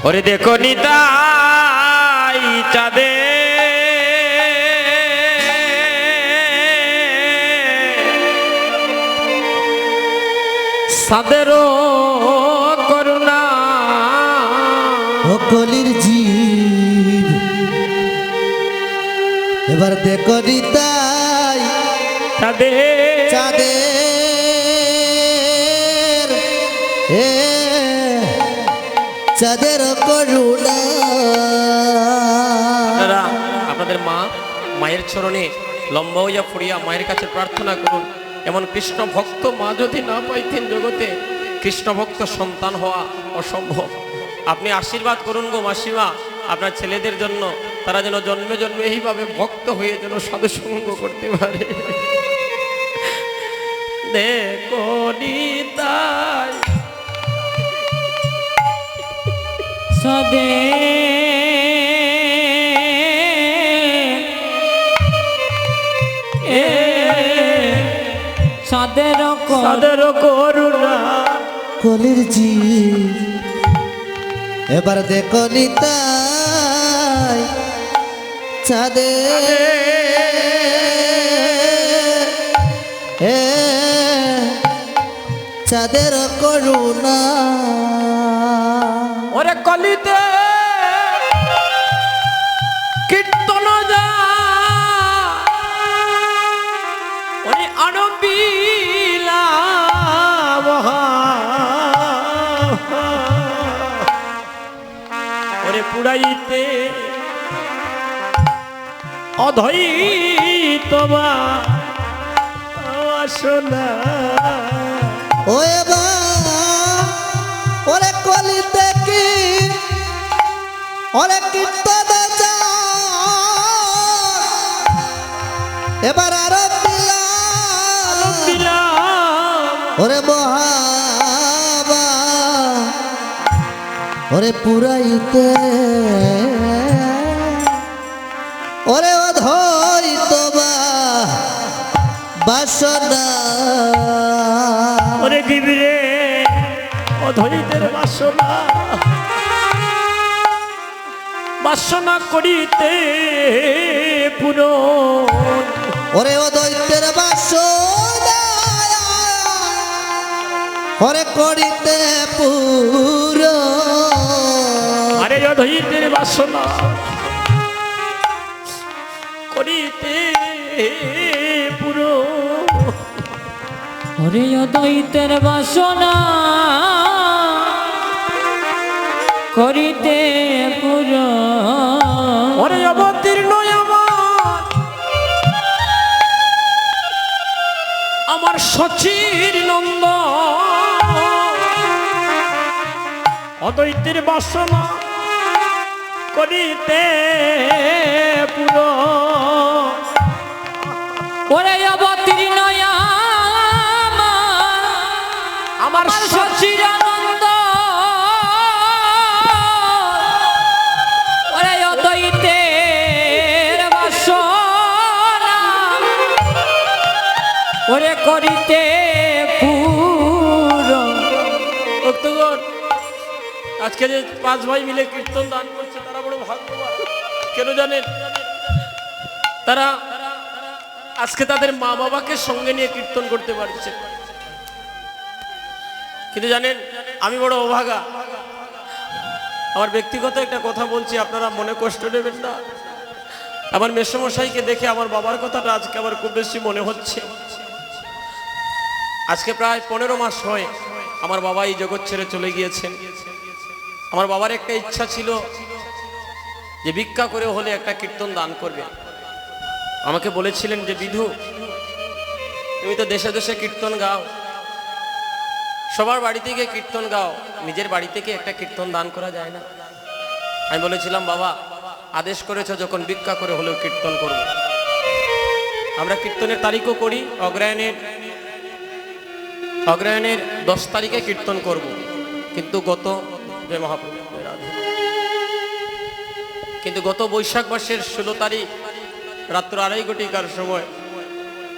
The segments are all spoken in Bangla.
ওরে দেখো নিতাই চাঁদে সাদেরও করুণা কলির জীব এবার দেখো নিতাই চাঁদে চাঁদের চাঁদের করুণা। আপনারা আপনাদের মায়ের চরণে লম্বা হইয়া পড়িয়া মায়ের কাছে প্রার্থনা করুন। এমন কৃষ্ণ ভক্ত মা যদি না পাইতেন জগতে, কৃষ্ণ ভক্ত সন্তান হওয়া অসম্ভব। আপনি আশীর্বাদ করুন গো মাসিমা আপনার ছেলেদের জন্য, তারা যেন জন্মে জন্মে এইভাবে ভক্ত হয়ে যেন সাধু সঙ্গ করতে পারে। দেখো নিতাই সদে সাদের করুণা কলির জীব এবার দেখো নিতাই চাঁদের চাঁদের করুণা। ওরে কলিতে কীর্তন যা ওরে আনবিলা ওরে পুরাইতে অধৈত বাসনা। ও ওরে কলিতে কি ওরে কীর্তন যা এবার আরো ওরে মহাবা ওরে পুরাইতে ওরে অধৈত বাসনা। ওরে গিবরে অধৈতের বাসনা বাসনা করিতে পূরণ। ওরে অদ্বৈতের বাসনা ওরে করিতে পুরো। আরে অদ্বৈতের বাসনা করিতে পূরণ। ওরে অদ্বৈতের বাসনা করিতে পুরো। ওরে অবতীর্ণ আমার সচির নন্দ অদ্বৈতের বাসনা করিতে পুরো। ওরে অবতীর্ণ আমার সচির আনন্দ ওরে অদ্বৈতের বাসনা ওরে করিতে পুরো। ভক্তগণ আজকে যে 5 ভাই মিলে কীর্তন দান করছে তারা বড় ভাগ্যবান। কেন জানেন? তারা আজকে তাদের মা বাবাকে সঙ্গে নিয়ে কীর্তন করতে পারছে। কিন্তু জানেন আমি বড় অভাগা। আমার ব্যক্তিগত একটা কথা বলছি, আপনারা মনে কষ্ট নেবেন না। আমার মেসমশাইকে দেখে আমার বাবার কথাটা আজকে আমার খুব বেশি মনে হচ্ছে। আজকে প্রায় 15 মাস হয় আমার বাবা এই জগৎ ছেড়ে চলে গিয়েছেন। আমার বাবার একটা ইচ্ছা ছিল যে ভিক্ষা করে হলে একটা কীর্তন দান করবে। আমাকে বলেছিলেন যে বিধু তুমি তো দেশে দেশে কীর্তন গাও, সবার বাড়িতে গিয়ে কীর্তন গাও, নিজের বাড়ি থেকে একটা কীর্তন দান করা যায় না? আমি বলেছিলাম বাবা আদেশ করেছো যখন ভিক্ষা করে হলেও কীর্তন করব। আমরা কীর্তনের তারিখও করি, অগ্রহায়ণের 10 তারিখে কীর্তন করব। কিন্তু গত জয় মহাপ্রভু কিন্তু গত বৈশাখ মাসের 16 তারিখ রাত্র 2:30 ঘটিকার সময়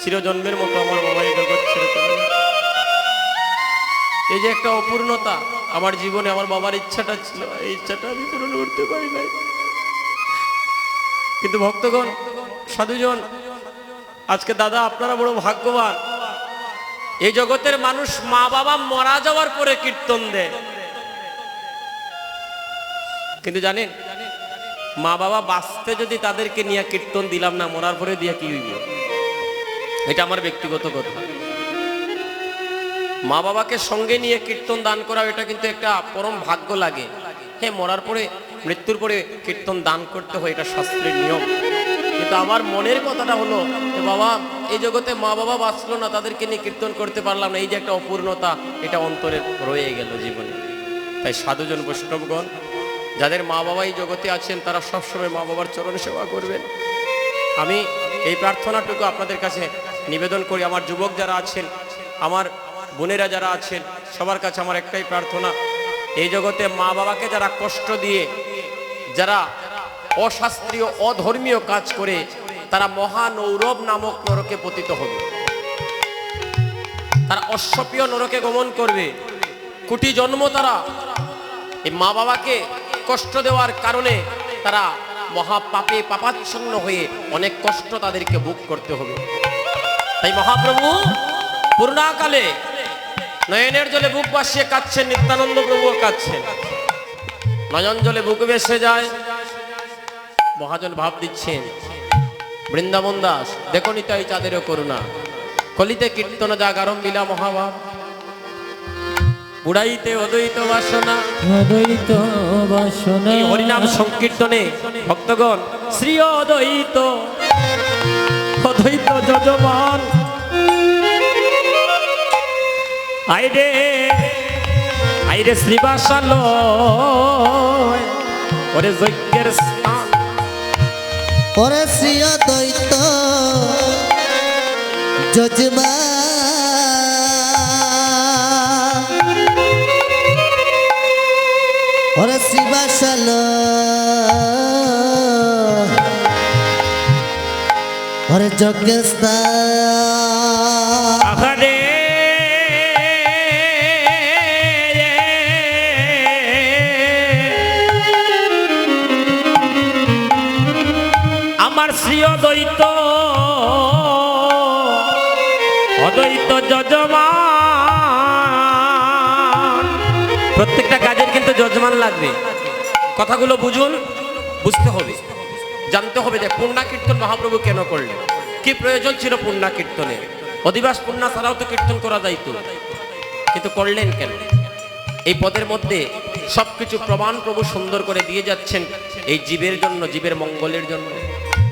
চিরজন্মের মতো আমার বাবা এই জগৎ ছেড়ে চলে গেল। এই যে একটা অপূর্ণতা, আমার জীবনে আমার বাবার ইচ্ছাটা ছিল, এই ইচ্ছাটা আমি পূরণ করতে পারি নাই। কিন্তু ভক্তগণ, সাধুজন, আজকে দাদা আপনারা বড় ভাগ্যবান। এই জগতের মানুষ মা বাবা মারা যাওয়ার পরে কীর্তন দেয়, কিন্তু জানেন মা বাবা বাঁচতে যদি তাদেরকে নিয়ে কীর্তন দিলাম না, মরার পরে দিয়ে কি হইব? এটা আমার ব্যক্তিগত কথা। মা বাবাকে সঙ্গে নিয়ে কীর্তন দান করা এটা কিন্তু একটা পরম ভাগ্য লাগে। হ্যাঁ, মরার পরে মৃত্যুর পরে কীর্তন দান করতে হয়, এটা শাস্ত্রের নিয়ম। কিন্তু আমার মনের কথাটা হলো যে বাবা এই জগতে মা বাবা বাঁচলো না, তাদেরকে নিয়ে কীর্তন করতে পারলাম না, এই যে একটা অপূর্ণতা, এটা অন্তরে রয়ে গেল জীবনে। তাই সাধুজন বৈষ্ণবগণ, যাদের মা বাবা এই জগতে আছেন তারা সবসময় মা বাবার চরণ সেবা করবেন। আমি এই প্রার্থনাটুকু আপনাদের কাছে নিবেদন করি। আমার যুবক যারা আছেন, আমার বোনেরা যারা আছেন, সবার কাছে আমার একটাই প্রার্থনা, এই জগতে মা বাবাকে যারা কষ্ট দিয়ে, যারা অশাস্ত্রীয় অধর্মীয় কাজ করে, তারা মহানৌরব নামক নরকে পতিত হবে। তারা অশ্বপীয় নরকে গমন করবে। কোটি জন্ম তারা এই মা বাবাকে কষ্ট দেওয়ার কারণে তারা মহাপাপে পাপাচ্ছন্ন হয়ে অনেক কষ্ট তাদেরকে ভোগ করতে হবে। তাই মহাপ্রভু পূর্ণাকালে নয়নের জলে বুক ভাসিয়ে কাঁদছেন, নিত্যানন্দ প্রভুও কাঁদছেন, নয়ন জলে বুক ভেসে যায়। মহাজন ভাব দিচ্ছেন, বৃন্দাবন দাস দেখো নিতাই চাঁদেরও করুণা, কলিতে কীর্তন জাগারম লীলা মহাভাব, বুড়াইতে অদ্বৈত বাসনা। অদ্বৈত বাসনা। এই হরিনাম সংকীর্তনে ভক্তগণ শ্রী অদ্বৈত অদ্বৈত যজমান আইরে আইরে শ্রীবাসালয়, ওরে যজ্ঞের স্থান, ওরে শ্রী অদ্বৈত যজমা, ওরে শ্রীবাসালয়, ওরে যজ্ঞের স্থান। আহারে আমার শ্রী অদ্বৈত অদ্বৈত যজমান। প্রত্যেকটা কাজের কিন্তু যজমান লাগবে। কথাগুলো বুঝুন, বুঝতে হবে, জানতে হবে যে পুণ্যা কীর্তন মহাপ্রভু কেন করলেন, কি প্রয়োজন ছিল পুণ্যা কীর্তনের। অধিবাস পুণ্যা ছাড়াও তো কীর্তন করা যাইত, কিন্তু করলেন কেন? এই পদের মধ্যে সবকিছু প্রমাণ প্রভু সুন্দর করে দিয়ে যাচ্ছেন, এই জীবের জন্য, জীবের মঙ্গলের জন্য।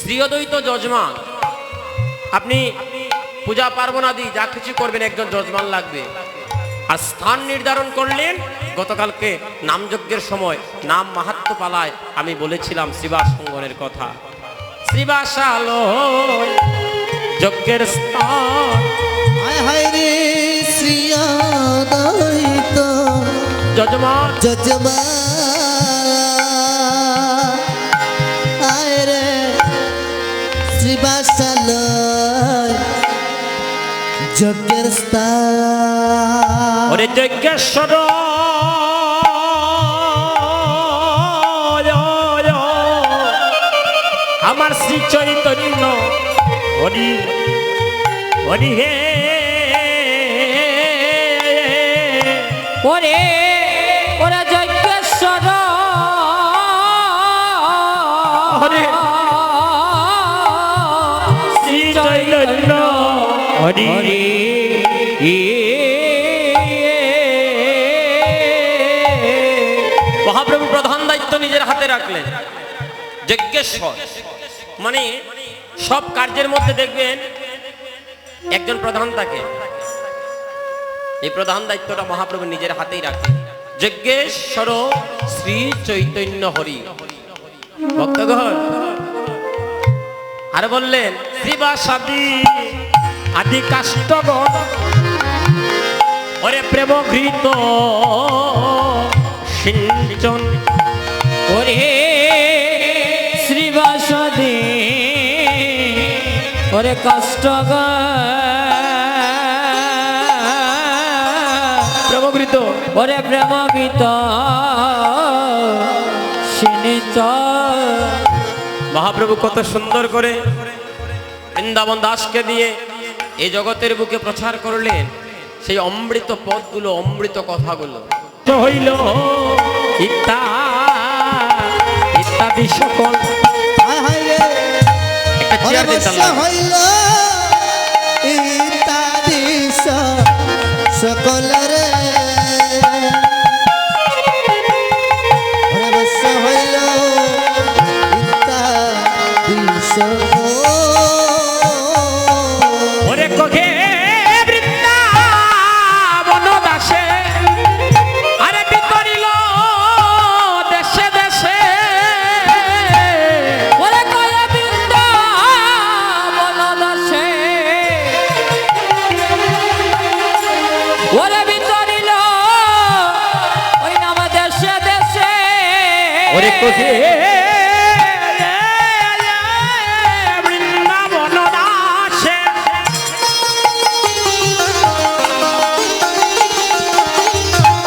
শ্রী অদ্বৈত যজমান, আপনি পূজা পার্বণ আদি যা কিছু করবেন একজন যজমান লাগবে। আর স্থান নির্ধারণ করলেন, গতকালকে নামযজ্ঞের সময় নাম মাহাত্ম্য পালায় আমি বলেছিলাম শ্রীবাস অঙ্গনের কথা। শ্রীবাসালয় যজ্ঞের স্থান, হায় হায় রে শ্রী অদ্বৈত যজমান যজমা, আয় রে শ্রীবাসালয় যজ্ঞের স্থান। ওরে যজ্ঞেশ্বর আমার শ্রী চৈতন্য হরি হরি হে, ওরে ওরে যজ্ঞেশ্বর হরে শ্রী চৈতন্য হরি হরি মহাপ্রভু প্রধান দায়িত্ব নিজের হাতে রাখলেন। যজ্ঞেশ্বর মানে সব কার্যের মধ্যে দেখবেন একজন প্রধান থাকে, এই প্রধান দায়িত্বটা মহাপ্রভু নিজের হাতেই রাখলেন। যজ্ঞেশ্বর শ্রী চৈতন্য হরি। ভক্তগণ আর বললেন শ্রীবাসাদি আদি কাষ্টগণ, ওরে প্রেম ঘৃত সিঞ্চন, ওরে শ্রীবাসদে ওরে কষ্ট প্রেমঘৃত ওরে প্রেম গীত শুনিত মহাপ্রভু কত সুন্দর করে বৃন্দাবন দাসকে দিয়ে এই জগতের বুকে প্রচার করলেন সেই অমৃত পথগুলো, অমৃত কথাগুলো। হইল ইত্যাদি সকল হায় হায় রে একটা চেয়ার দিন তার বর্ষা লাগে। হইল ইত্যাদি সকল রে বর্ষা হইল ইত্যাদি সকল ওরে কহে বৃন্দাবন দাসে আরে বিতরিল দেশে দেশে ওরে কহে বৃন্দাবন দাসে ওরে বিতরিল ওই নাম দেশে দেশে ওরে কহে বৃন্দাবন দাসে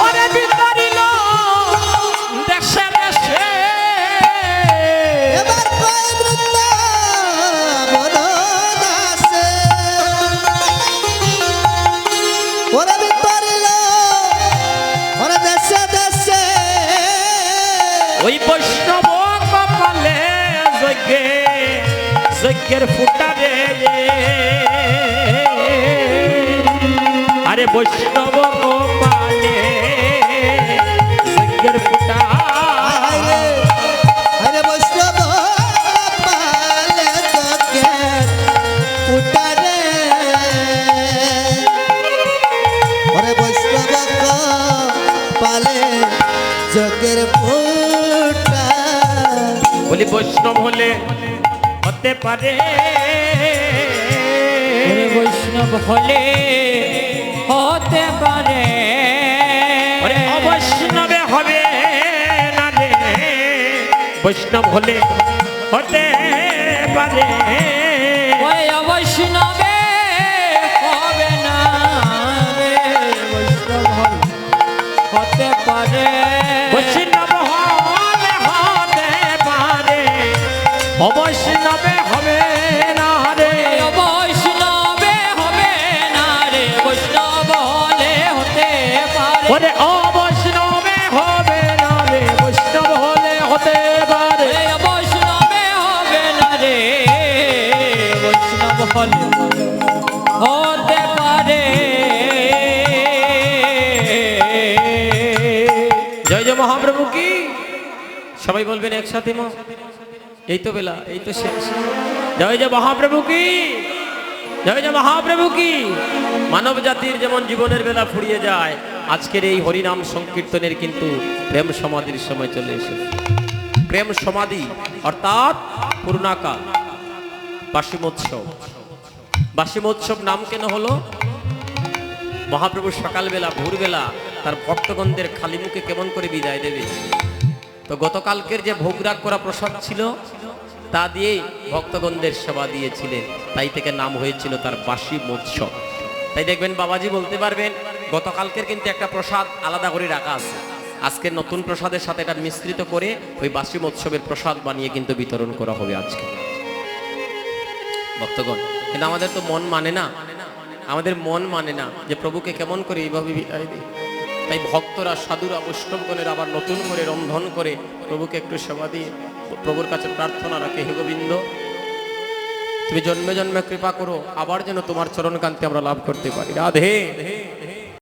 ওরে বিতরিল দেশে দেশে এবার কয় বৃন্দাবন দাসে ওরে বিতরিল ওরে দেশে দেশে ওই বৈষ্ণব কপালে যজ্ঞের ফুটা রে আরে বৈষ্ণব কপালে যজ্ঞের ফুটা হায়রে হায়রে বৈষ্ণব পালে জগের উঠারে ওরে বৈষ্ণব পালে জগের ফুটা বলি বৈষ্ণব হলে হতে পারে বৈষ্ণব হলে হতে পারে অবৈষ্ণবে হবে না রে বৈষ্ণব হলে হতে পারে অবৈষ্ণবে হবে না রে বৈষ্ণব হতে পারে বৈষ্ণব হলে হতে পারে অবৈষ্ণবে হবে না রে অবৈষ্ণবে হবে না রে বৈষ্ণব হলে হতে পারে ওরে অবৈষ্ণবে হবে না রে বৈষ্ণব হলে হতে পারে অবৈষ্ণবে হবে না রে বৈষ্ণব হলে হতে পারে জয় জয় মহাপ্রভু কি সবাই বলবেন একসাথে মা। এই তো বেলা, এই তো শেষ। জয় জয় মহাপ্রভু কি, জয় জয় মহাপ্রভু কি। মানব জাতির যেমন জীবনের বেলা ফুরিয়ে যায়, আজকের এই হরিনাম সংকীর্তনের কিন্তু প্রেম সমাধির সময় চলে এসেছে। প্রেম সমাধি অর্থাৎ পূর্ণাকাল বাসিমোৎসব। বাসিমোৎসব নাম কেন হলো? মহাপ্রভু সকালবেলা ভোরবেলা তার ভক্তগণদের খালি মুখে কেমন করে বিদায় দেবে। তো গতকালকের যে ভোগরাগ করা প্রসাদ ছিল তা দিয়েই ভক্তগণদের সেবা দিয়েছিলেন, তাই থেকে নাম হয়েছিল তার বাসি মৎসব। তাই দেখবেন বাবাজি বলতে পারবেন গতকালকের কিন্তু একটা প্রসাদ আলাদা করে রাখা আছে, আজকের নতুন প্রসাদের সাথে এটা মিশ্রিত করে ওই বাসি মৎসবের প্রসাদ বানিয়ে কিন্তু বিতরণ করা হবে আজকে ভক্তগণ। কিন্তু আমাদের তো মন মানে না, আমাদের মন মানে না যে প্রভুকে কেমন করে এইভাবে বিদায় দিই। তাই ভক্তরা সাধুরা বৈষ্ণবগণের আবার নতুন করে রন্ধন করে প্রভুকে একটু সেবা দিয়ে প্রভুর কাছে প্রার্থনা রাখে, হে গোবিন্দ তুমি জন্মে জন্মে কৃপা করো, আবার যেন তোমার চরণকান্তি আমরা লাভ করতে পারি। রাধে।